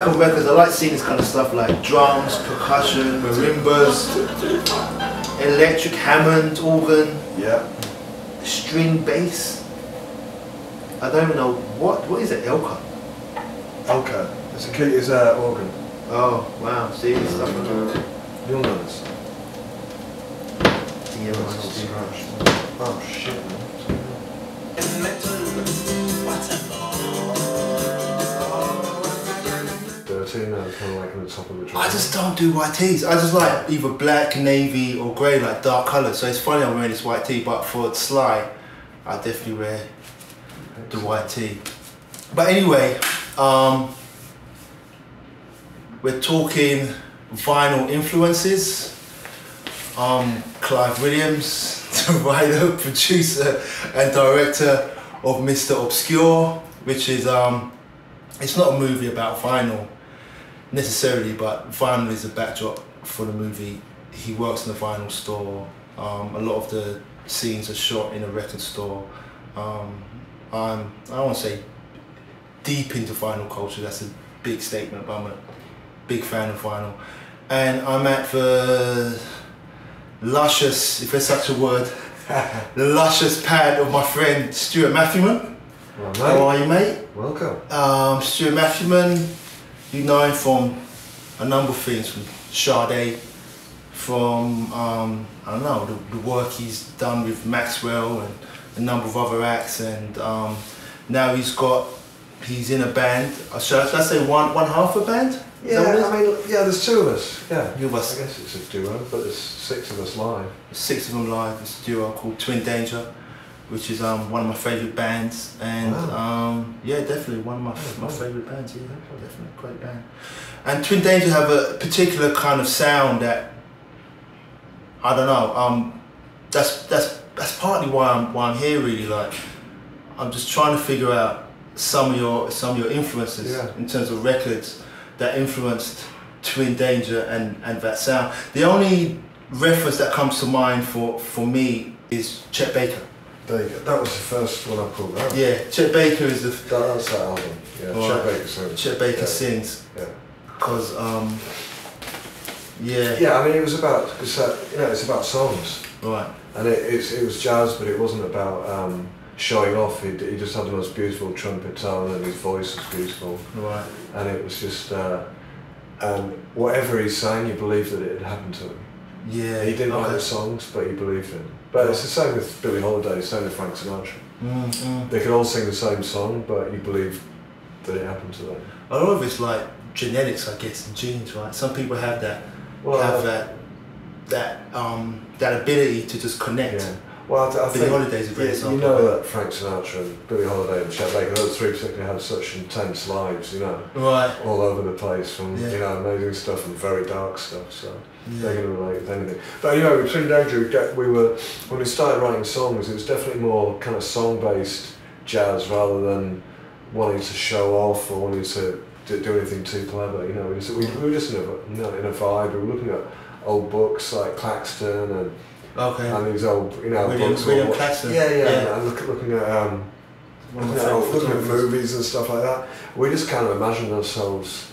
Records, I like seeing this kind of stuff like drums, percussion, marimbas, electric Hammond organ, string bass. I don't even know what is it, Elka? Elka. It's a key, it's an organ. Oh wow, see this stuff. You'll know this. Yeah, oh shit, man. Kind of like on the top of the drum. I just don't do white tees. I just like either black, navy or grey, like dark colours. So it's funny I'm wearing this white tee, but for Sly, I definitely wear the white tee. But anyway, we're talking vinyl influences. Clive Williams, the writer, producer and director of Mr. Obscure, which is, it's not a movie about vinyl necessarily, but vinyl is a backdrop for the movie. He works in a vinyl store. A lot of the scenes are shot in a record store. I don't want to say deep into vinyl culture, that's a big statement, but I'm a big fan of vinyl. And I'm at the luscious, if there's such a word, the luscious pad of my friend Stuart Matthewman. Well, how are you, mate? Welcome. Stuart Matthewman, you know him from a number of things, from Sade, from, I don't know, the work he's done with Maxwell and a number of other acts, and now he's in a band. Should I say one half a band? Yeah, I mean, yeah, there's two of us. Yeah, you of us. I guess it's a duo, but there's 6 of us live. 6 of them live. It's a duo called Twin Danger, which is one of my favourite bands, and yeah, definitely one of my favourite bands. Yeah, definitely a great band. And Twin Danger have a particular kind of sound that I don't know. That's partly why I'm here. Really, like I'm just trying to figure out some of your influences in terms of records that influenced Twin Danger and that sound. The only reference that comes to mind for me is Chet Baker. That was the first one I pulled out. Yeah, Chet Baker is the... That's that album. Yeah, right. Chet Baker sings. Chet Baker sings. Yeah. Because, yeah. Yeah, I mean, it was about, you know, it's about songs. Right. And it was jazz, but it wasn't about showing off. He just had the most beautiful trumpet tone and his voice was beautiful. Right. And it was just, whatever he sang, you believed that it had happened to him. Yeah. He didn't write the songs, but he believed in them. But it's the same with Billie Holiday, same with Frank Sinatra. They could all sing the same song, but you believe that it happened to them. A lot of it's like genetics, I guess, and genes, right? Some people have that, that ability to just connect. Yeah. Well, I Billie Holiday's a great example. You know that Frank Sinatra and Billie Holiday and Chet Baker, those three particularly had such intense lives, you know, all over the place, from you know, amazing stuff and very dark stuff. So they're going to relate with anything. But you know, with Twin Danger, when we started writing songs, it was definitely more kind of song-based jazz rather than wanting to show off or wanting to do anything too clever. You know, we were just in a vibe. We were looking at old books like Claxton and. And these old, you know, books. William Claxton. Yeah. And looking at movies and stuff like that. We just kind of imagined ourselves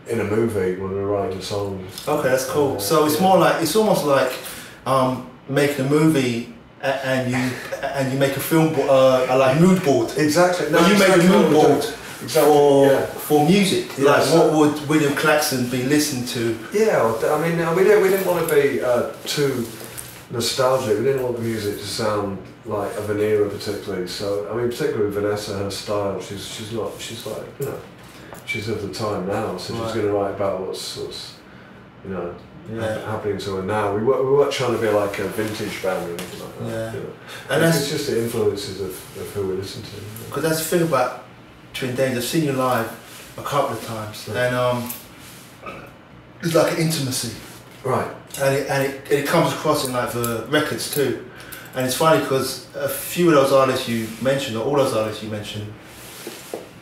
in a movie when we were writing songs. Okay, that's cool. So it's more like, it's almost like making a movie and you make a film like mood board. Exactly. No, you make a mood board. For music, like what would William Claxton be listening to? Yeah, I mean, we didn't want to be too nostalgic. We didn't want the music to sound like of an era particularly. So I mean, particularly with Vanessa, her style, she's like, you know, she's of the time now. So she's going to write about what's you know happening to her now. We weren't trying to be like a vintage band or anything like that. Yeah, you know. and it's just the influences of who we listen to. Because that's the thing about Twin Danger. I've seen you live a couple of times, and it's like an intimacy. Right. And it comes across in like the records too. And it's funny because a few of those artists you mentioned, or all those artists you mentioned,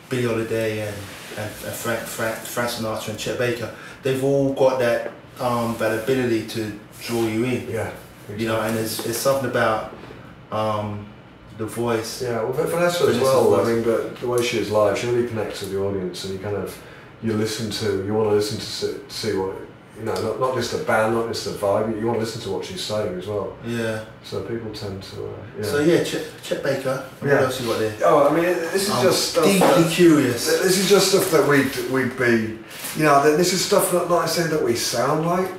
Billie Holiday and Frank Sinatra and Chet Baker, they've all got that ability to draw you in. Yeah. Exactly. You know, and there's something about the voice. Yeah, well, Vanessa as well. I mean, but the way she is live, she really connects with the audience, and you want to listen to see what, you know, not just the band, not just the vibe, you want to listen to what she's saying as well. Yeah. So people tend to, So yeah, Chet Baker, what else you got there? Oh, I mean, this is just stuff deeply curious. This is just stuff that we'd be, you know, this is stuff that, not I say that we sound like,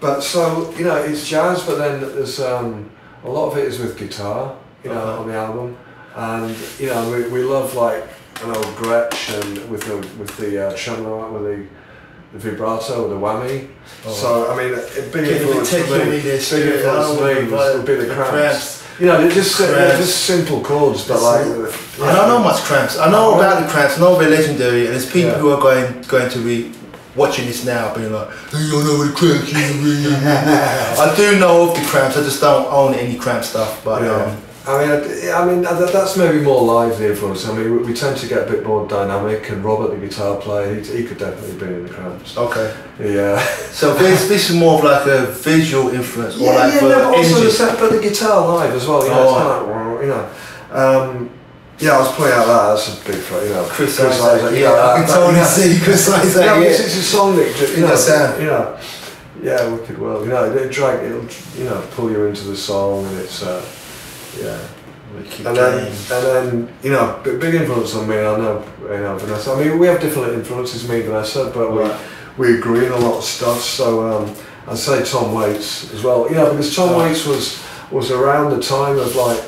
but so, you know, it's jazz, but then there's a lot of it is with guitar, you know, on the album, and you know, we love like an old Gretsch and with the tremolo, with the vibrato, the whammy. So I mean, a big influence for me would be the Cramps. You know, they're just simple chords, but like. I don't know much Cramps. I know about the Cramps. I know they're legendary, and there's people who are going to be watching this now, being like, "Hey, you don't know what the Cramps is." I do know of the Cramps. I just don't own any Cramp stuff, but. I mean, that's maybe more live the influence. I mean, we tend to get a bit more dynamic, and Robert, the guitar player, he could definitely be in the Cramps. Okay. Yeah. So this is more of like a visual influence, or like but also but the guitar live as well. You know, it's kind of like, you know. Yeah, I was playing out that. That's a big, you know. Chris Isaac. Yeah, I can totally see Chris Isaac. Yeah, it's a song that you know. Yeah, Wicked World. You know, it'll you know, pull you into the song, and it's. And then you know, big influence on me. I know, you know, Vanessa. I mean, we have different influences, me and Vanessa, but we agree on a lot of stuff. So I'd say Tom Waits as well. You know, because Tom Waits was around the time of like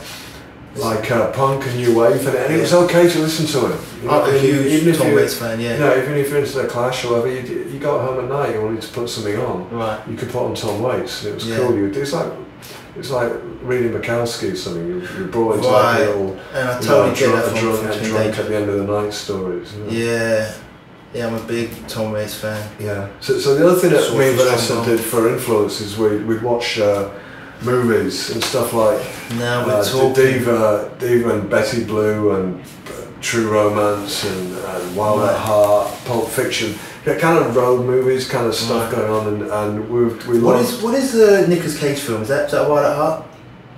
punk and new wave, and it was okay to listen to him. You know, I'm a huge Tom Waits fan. Yeah. You know, even if you're into the Clash or whatever, you got home at night, you wanted to put something on. Right. You could put on Tom Waits. And it was cool. It's like reading Bukowski or something. You're brought into like a little, and I totally get that from drunk at the end of the night stories. You know? Yeah, I'm a big Tom Waits fan. Yeah. So the other thing that me and Vanessa did for influence is we'd watch movies and stuff like Now we're talking. Diva and Betty Blue and True Romance and Wild at Heart, Pulp Fiction. Kind of road movies, kind of stuff going on, and we what is the Nicolas Cage film? Is that Wild at Heart?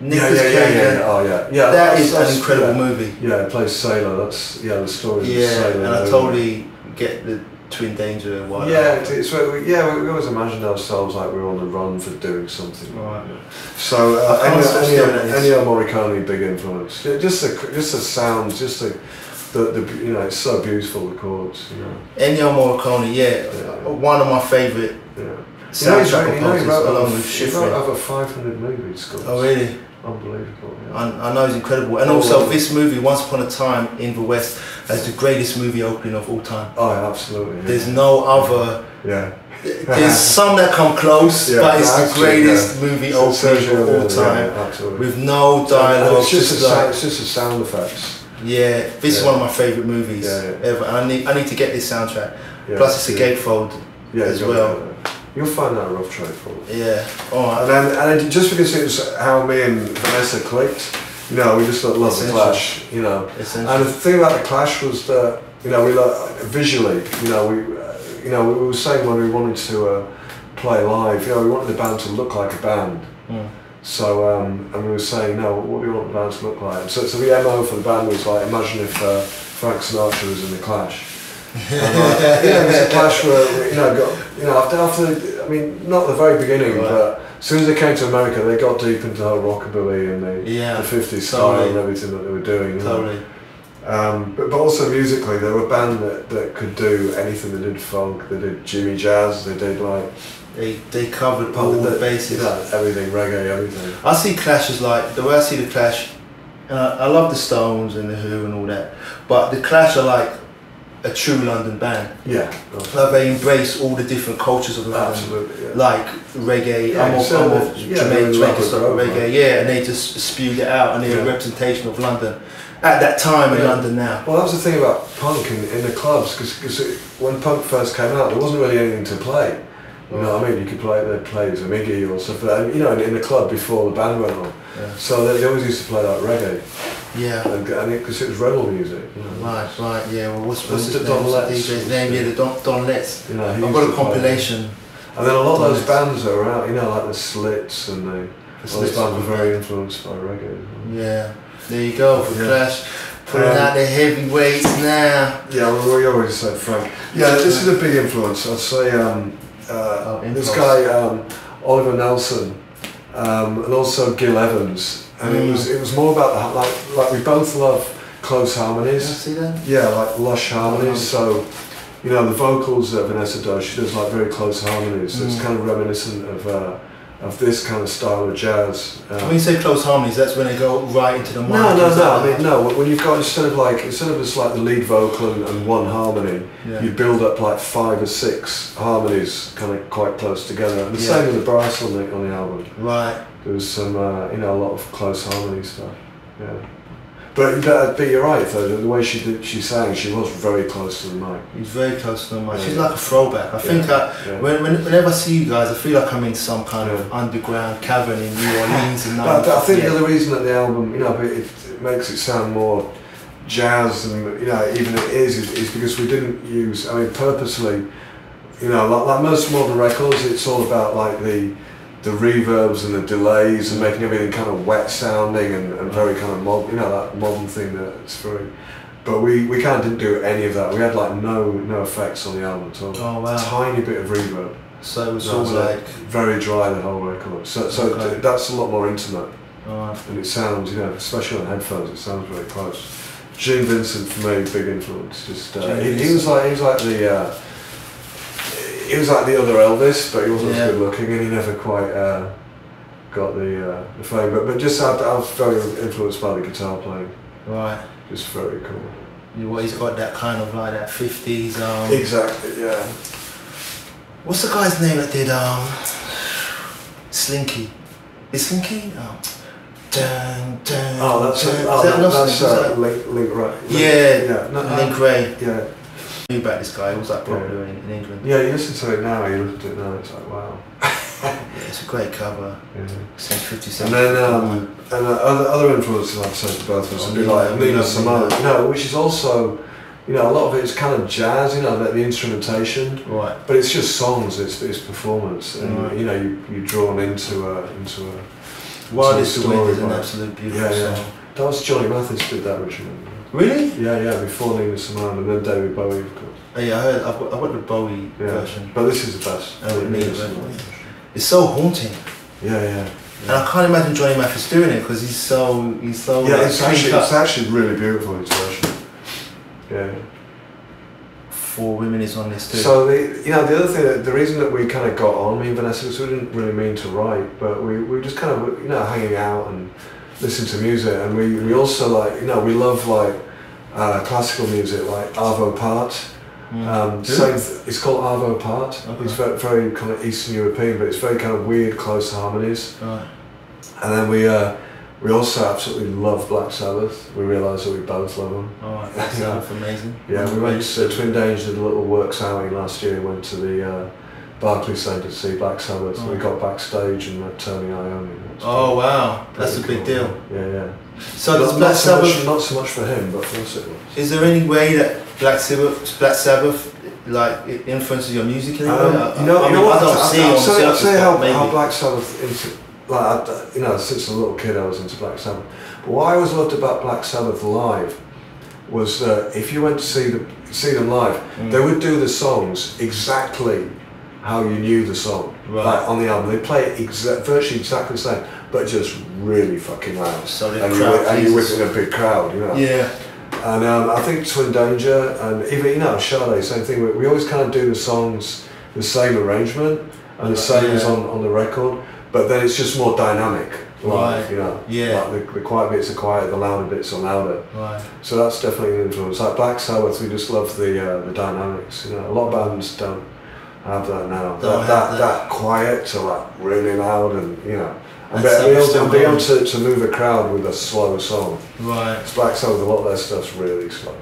Nicolas Cage. Oh yeah. That is an incredible movie. Yeah, it plays Sailor. That's the story. Yeah, of Sailor. And I totally get the Twin Danger and Wild at Heart. We always imagined ourselves like we were on the run for doing something. Right. So Ennio Morricone, big influence. Just the sound, just the you know, it's so beautiful, the chords, you know. Ennio Morricone, one of my favourite soundtrack composers, along with Schifrin. He's got over 500 movies. Oh really? Unbelievable. Yeah. I know he's incredible, and also this movie, Once Upon a Time in the West, has the greatest movie opening of all time. Oh, absolutely. Yeah. There's no other. Yeah. There's some that come close, but it's the greatest movie opening of all time, with no dialogue. It's just the sound effects. Yeah, this is one of my favourite movies ever. I need to get this soundtrack. Plus, it's a gatefold as well. You'll find that a rough trade for it. Yeah. Alright. And then just because it was how me and Vanessa clicked, you know, we just loved the Clash. You know, and the thing about the Clash was that, you know, we visually, you know, we were saying when we wanted to play live, you know, we wanted the band to look like a band. So, and we were saying, no, what do we want the band to look like? So the MO for the band was like, imagine if Frank Sinatra was in the Clash. And, it was a Clash where, after, I mean, not the very beginning, but as soon as they came to America, they got deep into the whole rockabilly and the 50s style and everything that they were doing. Totally. But also musically, they were a band that could do anything. They did funk, they did Jimmy Jazz, they did like... They covered all the bases. Everything, reggae, everything. I see Clash as like, the way I see the Clash, I love the Stones and the Who and all that, but the Clash are like a true London band. Yeah. Like they embrace all the different cultures of London. Absolutely, yeah. Like reggae, I'm of Jamaican style reggae, and they just spewed it out, and they're a representation of London at that time in London now. Well, that was the thing about punk in the clubs, because when punk first came out, there wasn't really anything to play. You know what I mean? You could play as a Miggy or stuff, you know, in the club before the band went on. Yeah. So they always used to play like reggae. Yeah. And because it was rebel music. You know? Right, yeah. Well, what's his name? DJ's name? Yeah, the Don Letts. You know, I've got a compilation. And then a lot of those bands that are out, you know, like the Slits and those bands were very influenced by reggae. Yeah. There you go, for Clash. Pulling out the heavyweights now. Yeah, well, we always said Frank. Yeah, this is a big influence. I'd say this guy Oliver Nelson and also Gil Evans, and it was more about like we both love close harmonies. Can I see that? Yeah, like lush harmonies. So you know the vocals that Vanessa does, she does like very close harmonies. So it's kind of reminiscent of this kind of style of jazz. When you say close harmonies, that's when they go right into the mic. No. I mean, no. When you've got instead of just like the lead vocal and one harmony, you build up like 5 or 6 harmonies, kind of quite close together. And the same with the brass on the album. Right. There was some, a lot of close harmony stuff. Yeah. But you're right though. The way she sang, she was very close to the mic. She's very close to the mic. She's like a throwback. I think whenever I see you guys, I feel like I'm in some kind of underground cavern in New Orleans. But I think the other reason that the album, it makes it sound more jazz, and even it is because we didn't use. I mean, purposely, like most modern records, it's all about like the reverbs and the delays and making everything kind of wet sounding and very kind of that modern thing that's very. But we kind of didn't do any of that. We had like no effects on the album at all. Oh wow! Tiny bit of reverb. So it was all like very dry, the whole record. So that's a lot more intimate. And it sounds, especially on headphones, it sounds very close. Gene Vincent for me, big influence. Just he was like the. He was like the other Elvis, but he wasn't as good looking, and he never quite got the fame. But just I was very influenced by the guitar playing. Right. Just very cool. He's got that kind of like that 50s. Exactly. Yeah. What's the guy's name that did Slinky? Is Slinky? Dun, dun, that's Link Ray. Link Ray. Yeah. Knew about this guy. He was like popular in England. Yeah, you listen to it now. You look at it now. It's like wow. It's a great cover. Since 57. And then other influences I've said to both of us would be like Nina Simone. Which is also, a lot of it is kind of jazz. Like the instrumentation. Right. But it's just songs. It's performance, and you're drawn into a. Wild is the Wind is an absolute beautiful song. That was Johnny Mathis did that originally. Really? Yeah, before Nina Simone and then David Bowie, of course. Oh yeah, I heard. I've got the Bowie version. But this is the best. It's so haunting. Yeah. And I can't imagine Johnny Mathis doing it because he's so. Yeah, it's actually really beautiful, his version. Yeah. 4 Women is on this too. So the other thing, the reason that we kind of got on, me and Vanessa, was we didn't really mean to write, but we were just kind of hanging out and listen to music, and we also we love classical music like Arvo Part. It's called Arvo Part. Okay. It's very, very kind of Eastern European, but it's very kind of weird close harmonies. Right. And then we also absolutely love Black Sabbath. We realised that we both love them. Oh, right. Black Sabbath, amazing. Yeah, we went to Twin Danger, did a little works outing last year. Went to the Barclays Centre to see Black Sabbath. We got backstage and met Tony Iommi. Oh wow, that's a big deal. Yeah. So does Black Sabbath? Not so much for him, but for us it was. Is there any way that Black Sabbath like it influences your music in any way? I don't see how Black Sabbath since a little kid I was into Black Sabbath. But what I always loved about Black Sabbath live was that if you went to see them live, they would do the songs exactly how you knew the song, like on the album. They play it virtually exactly the same, but just really fucking loud. So and you're with a big crowd, Yeah. And I think Twin Danger and even Sade, same thing. We always kind of do the songs the same arrangement and the same as on the record, but then it's just more dynamic. Like, like the quiet bits are quiet, the louder bits are louder. Right. So that's definitely an influence. Like Black Sabbath, we just love the dynamics. A lot of bands don't have that now. That quiet to like really loud and and be able to move a crowd with a slow song. Right. It's Black Sabbath, a lot of their stuff's really slow.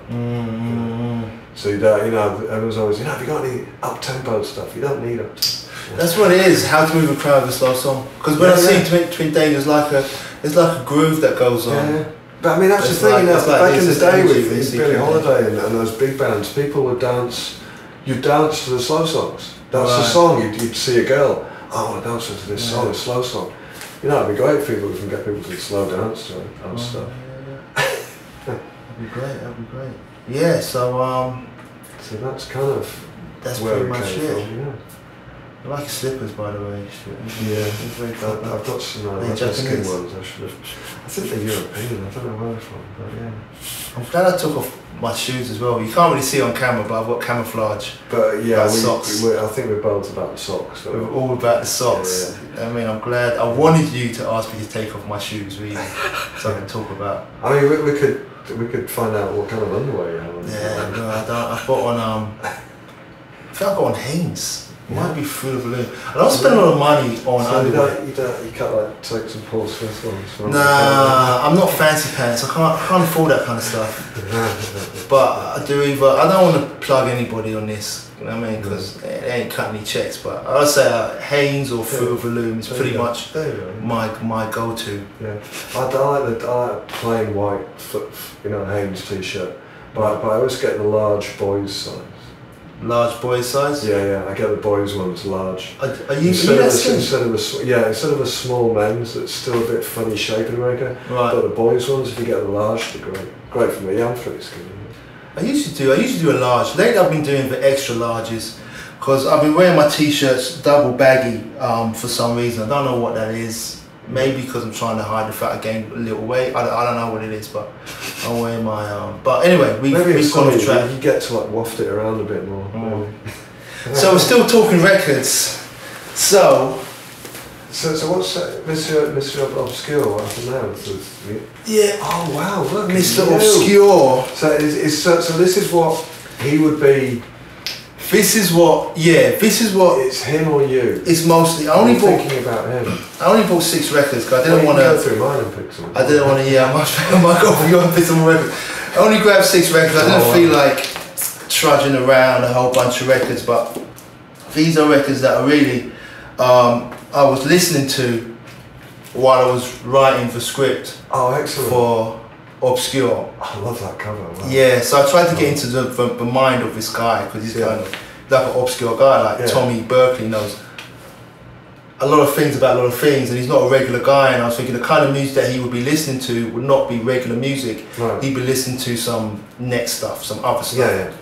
So everyone's always have you got any up tempo stuff? You don't need it. That's what it is. How to move a crowd with a slow song. Because when I see Twin Danger, there's like a groove that goes on. Yeah. But I mean that's the thing. Back in the day with Billie Holiday and those big bands, people would dance. You'd dance to the slow songs. That's the song. You'd see a girl. I want to dance to this song, a slow song. It'd be great if we can get people to slow dance to it and stuff. That'd be great. That'd be great. Yeah. So that's kind of pretty much it. From, yeah. I like your slippers, by the way. Yeah, very I've got some skin ones. I think they're European. I don't know where they're from, but yeah. I'm glad I took off my shoes as well. You can't really see on camera, but I've got camouflage. But yeah, socks. I think we're both about the socks. So. We're all about the socks. Yeah. I mean, I'm glad. I wanted you to ask me to take off my shoes, really, so I can talk about. I mean, we could find out what kind of underwear you have on. Yeah, no, I don't. I've got on. I think I've got on Hanes. Might be Fruit of the Loom. I don't spend a lot of money on underwear. You can't like take some Paul Smith ones. Nah, I'm not fancy pants. I can't afford that kind of stuff. But I do either. I don't want to plug anybody on this. You know what I mean? Because it ain't cutting any checks. But I'd say Hanes or Fruit of the Loom is pretty much my go-to. Yeah, I like plain white, Hanes t-shirt. But I always get the large boys size. Large boys size? Yeah, I get the boys ones large. Are you instead of a small men's that's still a bit funny shape in America. Right. But the boys ones, if you get the large, they're great for me. I'm pretty skinny. I used to do a large. Lately I've been doing the extra larges because I've been wearing my t-shirts double baggy for some reason. I don't know what that is. Maybe because I'm trying to hide the fact I gained a little weight. I don't know what it is, but I'm wearing my. But anyway, we've gone off track. You get to like waft it around a bit more. So we're still talking records. So what's Mr. Obscure? What happened now? Yeah. Oh wow! Look, Mr. Obscure. So this is what he would be. This is what it's him or you. It's mostly. Thinking about him. I only bought 6 records because I didn't want to go through mine and pick some. I didn't want to. Yeah, I might go for you and pick some records. I only grabbed 6 records. I didn't feel like trudging around a whole bunch of records, but these are records that are really I was listening to while I was writing the script. Oh, excellent. For Obscure. I love that cover. Wow. Yeah, so I tried to get into the mind of this guy because he's kind of like an obscure guy, like Tommy Berkeley knows a lot of things about a lot of things, and he's not a regular guy. And I was thinking the kind of music that he would be listening to would not be regular music. Right. He'd be listening to some next stuff, some other stuff. Yeah.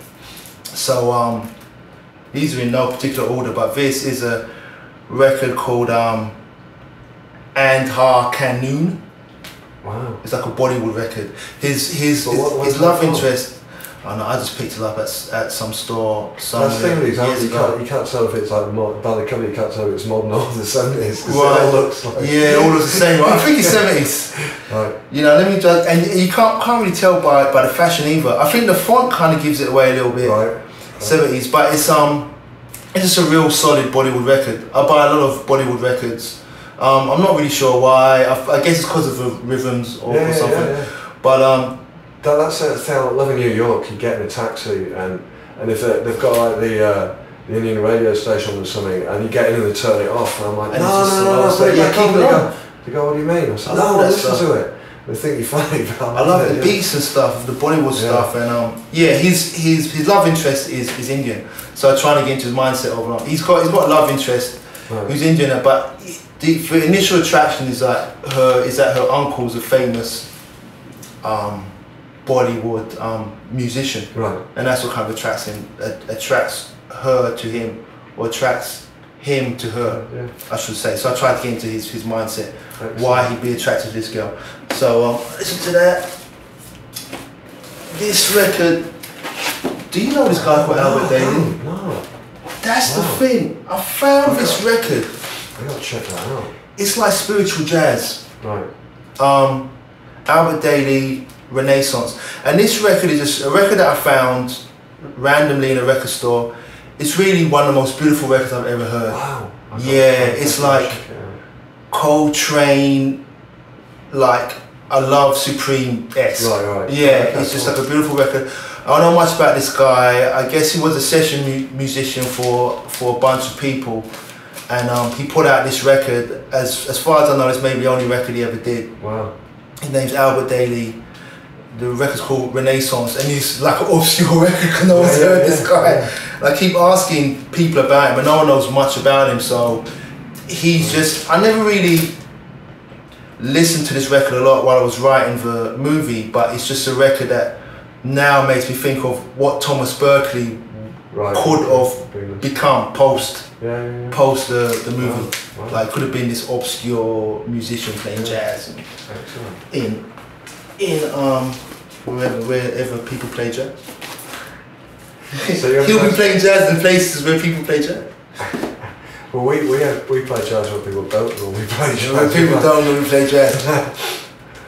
So these are in no particular order, but this is a record called And Ha Canoon. Wow. It's like a Bollywood record. His love interest. I don't know, I just picked it up at some store. That's the thing with these, you can't tell if it's like by the cover, you can't tell if it's modern or the 70s. Right. It all looks like. Yeah, it all looks the same. I think it's 70s. Right. You know, let me just, and you can't really tell by the fashion either. I think the font kind of gives it away a little bit. Right. 70s, but it's just a real solid Bollywood record. I buy a lot of Bollywood records. I'm not really sure why. I guess it's because of the rhythms or something. Yeah. But that's the thing. I love in New York. You get in a taxi and if they've got like the Indian radio station or something, and you get in and they turn it off, and I'm like, no, they go, what do you mean? I said, no, listen to it. They think you're funny. But I love the beats and stuff, the Bollywood stuff, and his love interest is Indian. So I'm trying to get into his mindset of he's got a love interest who's Indian, but the initial attraction is that her uncle's a famous Bollywood musician, right? And that's what kind of attracts her to him, or attracts him to her, I should say. So I tried to get into his mindset, why he'd be attracted to this girl. So listen to that. This record. Do you know this guy called Albert Daly? No. That's the thing. I found this record. I gotta check that out. It's like spiritual jazz. Right. Albert Daly, Renaissance. And this record is just a record that I found randomly in a record store. It's really one of the most beautiful records I've ever heard. Wow. It's like Coltrane, like I Love Supreme-esque. Right. Yeah, it's just like a beautiful record. I don't know much about this guy. I guess he was a session musician for a bunch of people. And he put out this record, as far as I know, it's maybe the only record he ever did. Wow. His name's Albert Daly. The record's called Renaissance, and he's like an obscure record because no one's heard this guy. And I keep asking people about him, and no one knows much about him, so he's just... I never really listened to this record a lot while I was writing the movie, but it's just a record that now makes me think of what Thomas Berkeley could have become post the movie. Wow. Like, could have been this obscure musician playing jazz in wherever people play jazz. So he'll be playing jazz in places where people play jazz. Well, we play jazz when people don't when we play jazz. When people don't when we play jazz.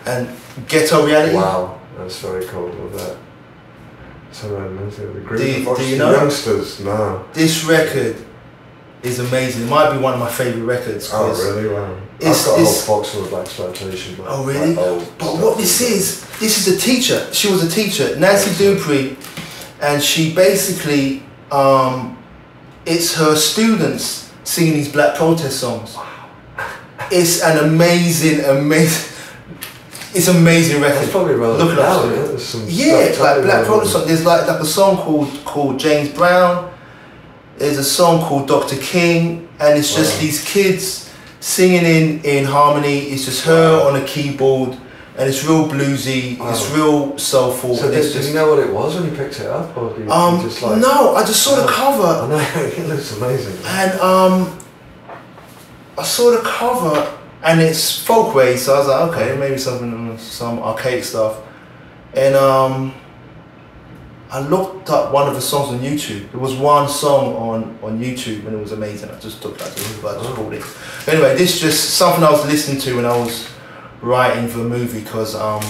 And Ghetto Reality. Wow, that's very cool with that. So the group do you know youngsters? No. This record is amazing. It might be one of my favourite records. Oh really? Wow. I've got a whole box of Blaxploitation. Oh really? But what this is a teacher. She was a teacher, Nancy Dupree, and she basically it's her students singing these black protest songs. Wow. It's an amazing. It's an amazing record. It's probably relevant now, yeah, like black protest songs. There's like a song called James Brown. There's a song called Dr. King, and it's just these kids singing in harmony. It's just her on a keyboard, and it's real bluesy. It's real soulful. So did you know what it was when you picked it up, or did you just like? No, I just saw the cover. I know, it looks amazing. And I saw the cover. And it's folkways, so I was like, okay, maybe some archaic stuff. And I looked up one of the songs on YouTube. There was one song on YouTube, and it was amazing. I just took that, I just bought it. Anyway, this is just something I was listening to when I was writing for the movie, because I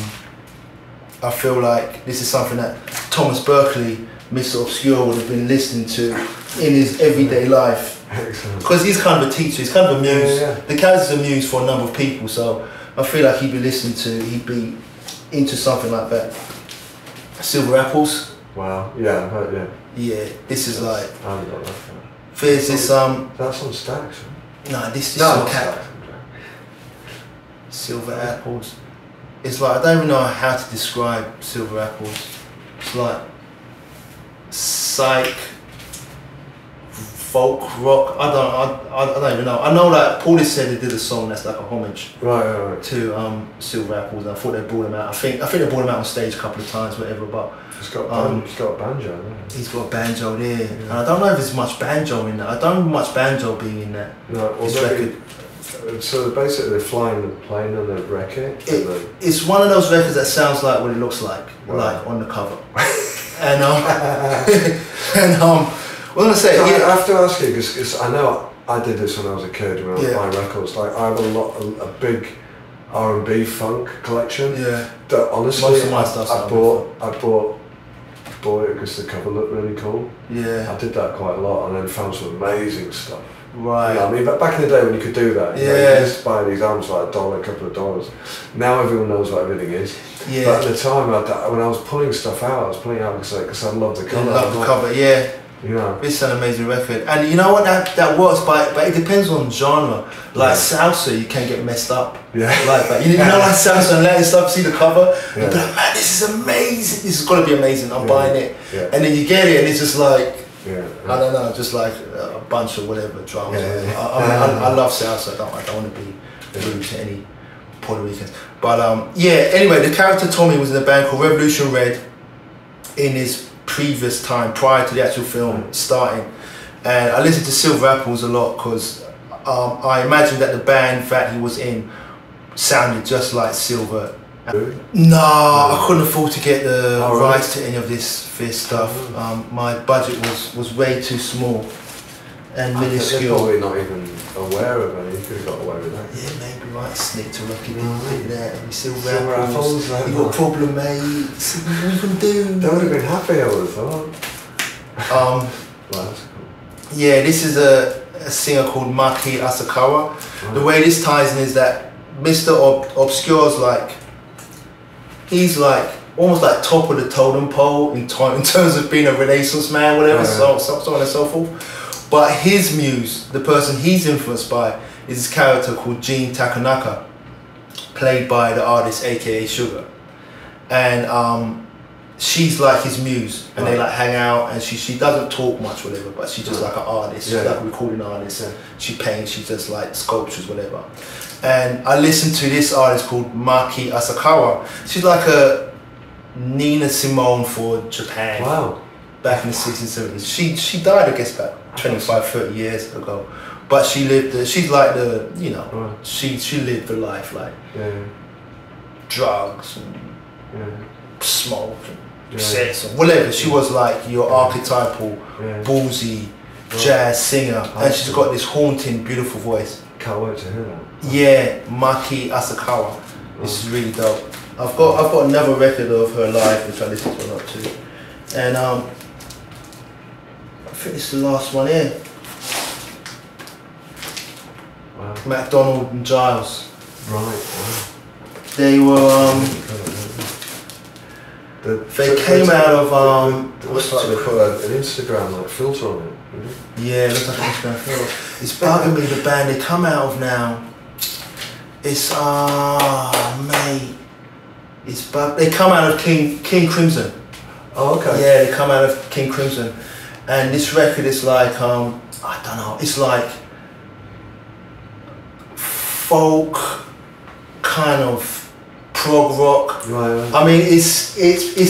feel like this is something that Thomas Berkeley, Mr. Obscure, would have been listening to in his everyday life. Because he's kind of a teacher, he's kind of a muse. The character's a muse for a number of people, so I feel like he'd be into something like that. Silver Apples. Wow, yeah. Yeah, this is like. I haven't got that. There's this That's on Stacks. No, this is on Cap. Silver Apples. It's like, I don't even know how to describe Silver Apples. It's like psych, folk, rock. I don't even know. I know that Paulie said they did a song that's like a homage to Silver Apples. And I thought they brought him out. I think they brought him out on stage a couple of times, whatever. But he's got a banjo. There. He's got a banjo there, and I don't know if there's much banjo in that. I don't know much banjo being in that. No, this record. So basically, they're flying the plane and they wreck it. It's one of those records that sounds like what it looks like, like on the cover. And what am I saying? I have to ask you, because I know I did this when I was a kid, when I was buying records. Like, I have a big R&B funk collection. Yeah. That honestly, most of my stuff I bought it because the cover looked really cool. Yeah. I did that quite a lot, and then found some amazing stuff. Right. You know, I mean, back in the day when you could do that, you could just buy these albums for like $1, a couple of dollars. Now everyone knows what everything is. Yeah. But at the time, when I was pulling stuff out, I was pulling it out because I loved the cover. Love the cover, yeah. You know, it's an amazing record, and you know what, that works, but it depends on genre. Like salsa, you can get messed up. Yeah, like that. You know, like salsa and Latin stuff. See the cover, you'll be like, man, this is amazing. This is gonna be amazing. I'm buying it, and then you get it, and it's just like, I don't know, just like a bunch of whatever drums. I love salsa. I don't want to be rude to any Puerto Ricans, but Anyway, the character Tommy was in a band called Revolution Red in his previous time prior to the actual film starting, and I listened to Silver Apples a lot because I imagined that the band that he was in sounded just like Silver. No, I couldn't afford to get the rights to any of this stuff. My budget was way too small and minuscule. They're probably not even aware of it. You could have got away with that. Yeah, maybe right. Sneak to Rocky bit there. Silver Apples. You got a problem, mate. See what you can do. They would have been happy, I would have thought. Well, that's cool. Yeah, this is a singer called Maki Asakawa. Right. The way this ties in is that Mr. Obscure's like, he's like almost like top of the totem pole in terms of being a Renaissance man, whatever, so on and so forth. But his muse, the person he's influenced by, is this character called Jin Takanaka, played by the artist aka Sugar. And she's like his muse, and they like hang out, and she doesn't talk much, whatever, but she's just like an artist, she's like a recording artist. She paints, she does like sculptures, whatever. And I listened to this artist called Maki Asakawa. She's like a Nina Simone for Japan. Wow. Back in the 60s and 70s. She died, I guess, about 25, 30 years ago. But she lived, she's like the, you know, right. she lived the life, like drugs and smoke and sex and whatever. She was like your archetypal, ballsy jazz singer. And she's got this haunting, beautiful voice. Can't wait to hear that. Yeah, Maki Asakawa. This is really dope. I've got another record of her live which I listen to a lot too. And I think it's the last one here. Wow. MacDonald and Giles. Right. Wow. They were they came out of looks like they put an Instagram like filter on it. Yeah, it looks like an Instagram filter. It's bugging me, the band they come out of now. It's mate. They come out of King Crimson. Oh, okay. Yeah, they come out of King Crimson, and this record is like I don't know. It's like folk kind of prog rock. Right. I mean, it's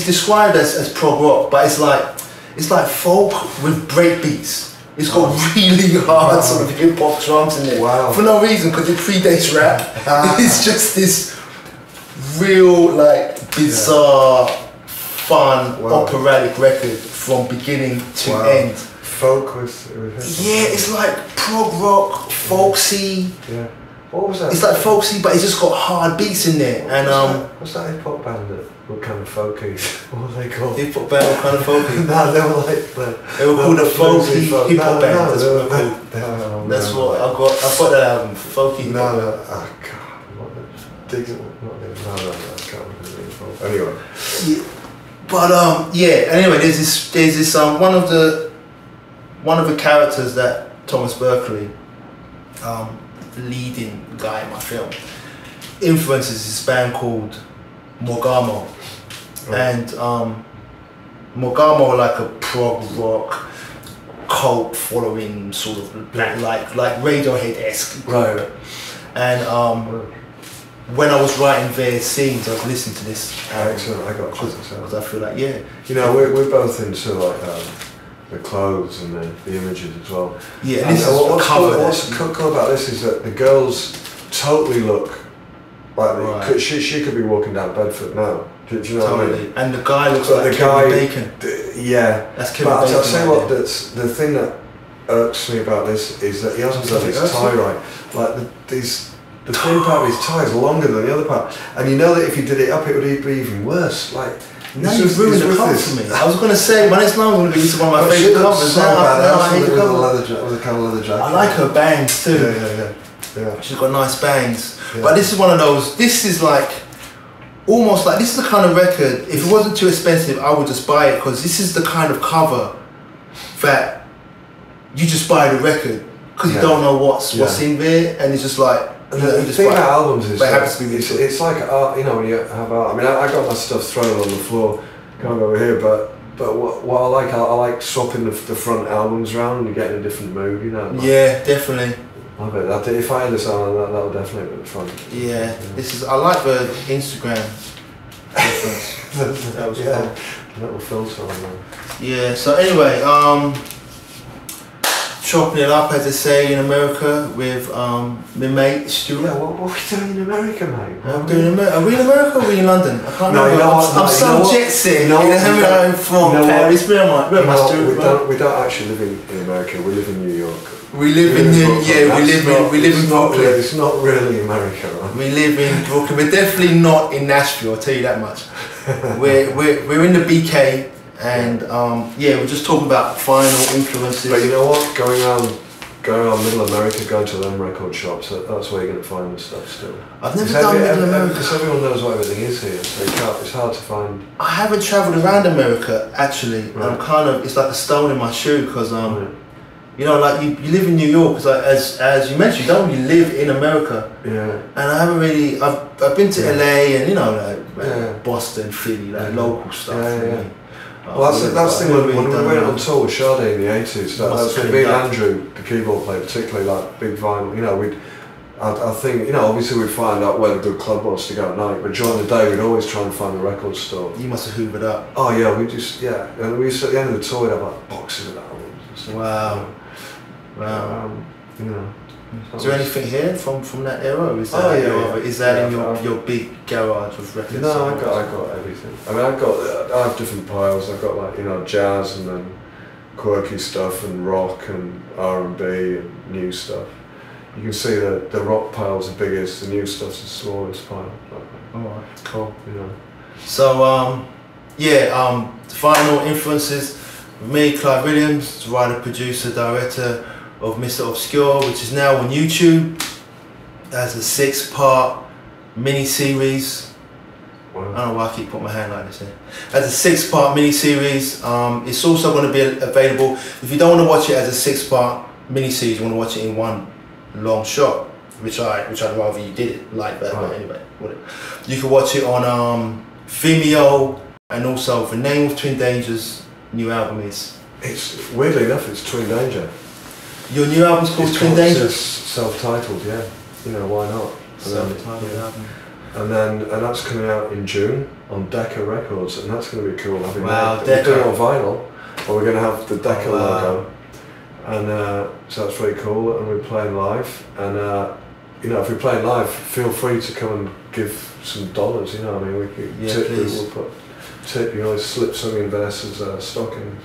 described as prog rock, but it's like folk with break beats. It's got really hard sort of hip hop drums in it. Wow. For no reason, because it predates rap. It's just this real like bizarre, fun operatic record from beginning to end. Folk with yeah, it's like prog rock, folksy. Yeah. What was that? It's like folksy, but it's just got hard beats in there. What's that hip hop band that were kind of folky? What were they called? Hip hop band were kind of folky. No, they were like they were called a folky hip hop band. That's what they're called. That's what I've got that album, folky hip hop. No, oh god, what the digs? No, I can't remember. Anyway. Yeah, but yeah. Anyway, there's this one of the characters that Thomas Berkeley, leading guy in my film, influences this band called Morgamo. And Morgamo are like a prog rock cult following sort of like Radiohead-esque. Right. And when I was writing their scenes, I was listening to this. Excellent, I got you. Because I feel like, yeah. You know, we're both into like the clothes and the images as well. Yeah, and this is what's cool about this is that the girls totally look like she could be walking down Bedford now. Do you know what I mean? And the guy looks like Kevin Bacon. Yeah, that's Kevin Bacon. But I'll tell you what, the thing that irks me about this is that he hasn't done his tie right. Like the thin part of his tie is longer than the other part, and you know that if you did it up, it would be even worse. Like. Now you've ruined the cover for me. I was going to say, my next line was going to be one of my favourite covers. I hate the cover. With a kind of leather jacket. I like her bangs too. Yeah. She's got nice bangs. Yeah. But this is one of those, this is like, almost like, this is the kind of record, if it wasn't too expensive, I would just buy it, because this is the kind of cover that you just buy the record, because you don't know what's in there, and it's just like, and the thing about albums is it's like art, you know, when you have art. I mean, I got my stuff thrown on the floor, kind of over here, but what I like swapping the front albums around and getting a different mood, you know. Like, yeah, definitely. I bet if I had this album, that would definitely be the front. Yeah, this is. I like the Instagram difference. That was cool. A little filter on there. Yeah. So anyway, chopping it up, as they say in America, with my mate Stuart. Yeah, what are we doing in America, mate? Are we in America or are we in London? I can't remember. You know what? I'm so jet set. I'm from Paris. Where am I? We don't actually live in America. We live in New York. We live in Brooklyn. It's not really America, right? We live in Brooklyn. We're definitely not in Nashville. I'll tell you that much. we're in the BK. And yeah, we're just talking about final influences. But you know what? Going around Middle America, going to them record shops, that's where you're going to find the stuff still. I've never done Middle America. Because everyone knows what everything is here, so it's hard to find. I haven't travelled around America, actually. Right. I'm kind of, it's like a stone in my shoe, because you know, like you live in New York, like as you mentioned, you don't really live in America. Yeah. And I haven't really, I've been to LA and, you know, like Boston, Philly, like local stuff. Yeah. Well, that's the thing when we went on tour with Sade in the 80s. That's when me and Andrew, the keyboard player, particularly like big vinyl. You know, I think, you know, obviously we'd find out where the good club was to go at night, but during the day we'd always try and find the record store. You must have hoovered up. Oh yeah, we just, yeah. And we used to, at the end of the tour, we'd have like boxes of albums and stuff. Wow. Wow. You know. Is there anything here from that era? Or is that, is that in your big garage of records? No, I got everything. I mean, I have different piles. I've got like, you know, jazz and then quirky stuff and rock and R&B and new stuff. You can see that the rock pile's the biggest, the new stuff's the smallest pile. Alright, cool. You know. So, the final influences with me, Clive Williams, writer, producer, director of Mr. Obscure, which is now on YouTube as a 6-part mini-series. Wow. I don't know why I keep putting my hand like this here. As a 6-part mini-series. It's also going to be available, if you don't want to watch it as a 6-part mini-series, you want to watch it in one long shot, which I'd rather you did it like that, but anyway, whatever. You can watch it on Vimeo, and also the name of Twin Danger's new album is? It's, weirdly enough, it's Twin Danger. Your new album's called Twin Danger? It's self-titled, yeah. You know, why not? Self-titled album. And that's coming out in June on Decca Records, and that's going to be cool. Wow, Decca. We're doing it on vinyl, and we're going to have the Decca logo. And so that's really cool, and we're playing live. And you know, if we're playing live, feel free to come and give some dollars. You know, I mean, we can tip. We'll put tip. You know, slip something in Vanessa's stocking.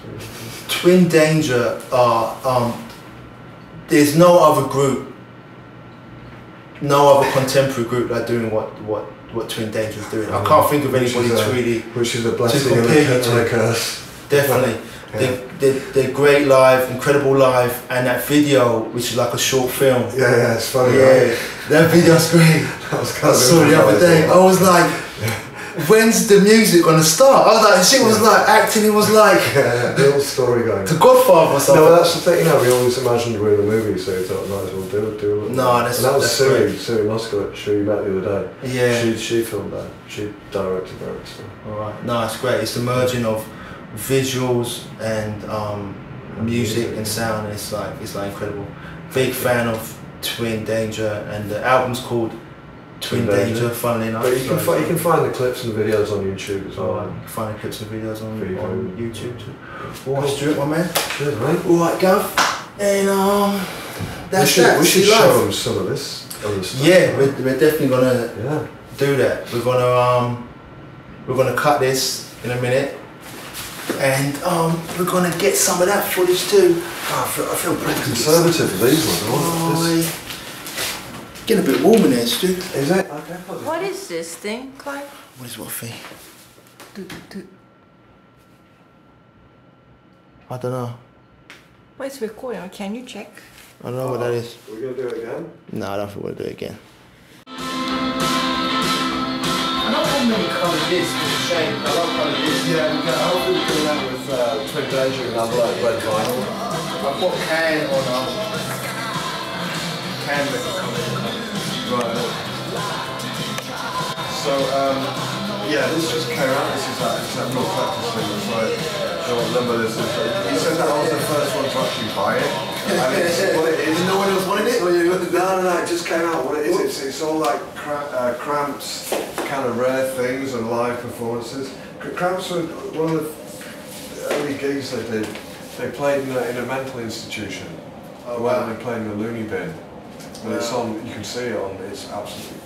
Twin Danger are. There's no other group, no other contemporary group that are doing what Twin Danger is doing. I can't think of anybody to really. Which is a blessing and a curse. Definitely. They're great live, incredible live, and that video, which is like a short film. Yeah, it's funny. Yeah, right? that video's great. I saw the other day. I was like, when's the music gonna start? I was like, shit was like acting. It was like the whole story going. The Godfather or something. No, that's the thing. You know, we always imagined we were in the movie, so we thought might as well do it. No, that was Siri Moskowitz, who you met the other day. Yeah. She filmed that. She directed that. So. All right. No, it's great. It's the merging of visuals and music and sound. It's like incredible. Big fan of Twin Danger, and the album's called Twin Danger. Funnily enough, but you can find the clips and the videos on YouTube as well. You can find the clips and videos on YouTube too. Cool. Stuart, my man. Cheers, mate. All right, Gav. And that's we should show them some of this other stuff. Yeah, we're definitely gonna do that. We're gonna cut this in a minute. And we're gonna get some of that footage too. Oh, I feel pretty conservative with these ones. Getting a bit warm in there, Stu. Is it? Okay. What is this thing, Clive? What is what thing? I don't know. Well, it's recording. Can you check? I don't know what that is. We're gonna do it again? No, I don't think we'll do it again. I don't want many coloured discs, it's a shame. I love coloured discs. Yeah, we can hopefully do that with Twin Danger and have like red vinyl. I've got can on can record colours. Right. So, yeah, this just came out. This is that real practice thing. It's like, number this is. He said that I was the first one to actually buy it. And it's what it is. No one else wanted it? No, it just came out. What it is, it's all like Cramps, kind of rare things and live performances. Cramps were one of the early gigs they did. They played in a mental institution. Oh, wow. They played in the loony bin. And it's on, you can see it on, it's absolutely